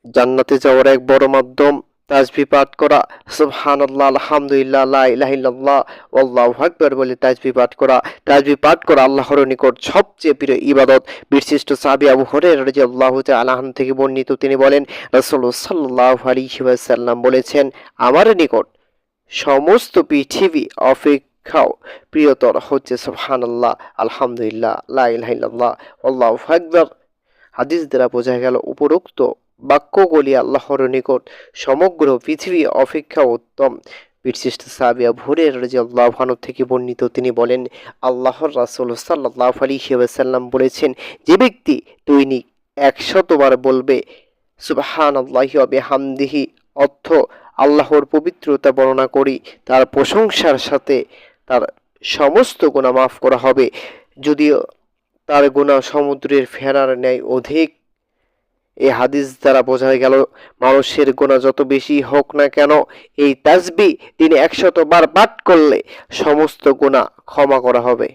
জান্নাতে যাওয়ার এক বড় মাধ্যম তাসবিহ পাঠ করা, সুবহানাল্লাহ, আলহামদুলিল্লাহ, লা ইলাহা ইল্লাল্লাহ, আল্লাহু আকবার বলে তাসবিহ পাঠ করা। তাসবিহ পাঠ করা আল্লাহর নিকট সবচেয়ে প্রিয় ইবাদত। বিশিষ্ট সাহাবী আবু হুরায়রা রাদিয়াল্লাহু তাআলা আনহু থেকে বর্ণিত, তিনি বলেন, রাসূলুল্লাহ সাল্লাল্লাহু আলাইহি ওয়াসাল্লাম বলেছেন, আমার নিকট সমস্ত পৃথিবী অপেক্ষাও প্রিয়তর হচ্ছে সুবহানাল্লাহ, আলহামদুলিল্লাহ, লা ইলাহা ইল্লাল্লাহ, আল্লাহু আকবার। হাদিস দ্বারা বোঝা গেল উপরোক্ত বাক্যগুলি আল্লাহর নিকট সমগ্র পৃথিবী অপেক্ষা উত্তম। বিশিষ্ট সাহাবী আবু হুরায়রা রাদিয়াল্লাহু আনহু থেকে বর্ণিত, তিনি বলেন, আল্লাহর রাসূল সাল্লাল্লাহু আলাইহি ওয়াসাল্লাম বলেছেন, যে ব্যক্তি দৈনিক 100 বার বলবে সুবহানাল্লাহি ওয়া বিহামদিহি, অর্থ আল্লাহর পবিত্রতা বর্ণনা করি, তার প্রশংসার সাথে তার সমস্ত গুনাহ মাফ করা হবে, যদিও তার গুনাহ সমুদ্রের ফেনার ন্যায় অধিক। এই হাদিস দ্বারা বোঝা গেল, মানুষের গুনাহ যত বেশি হোক না কেন, এই তাসবিহ দিনে 100 বার পাঠ করলে সমস্ত গুনাহ ক্ষমা করা হবে।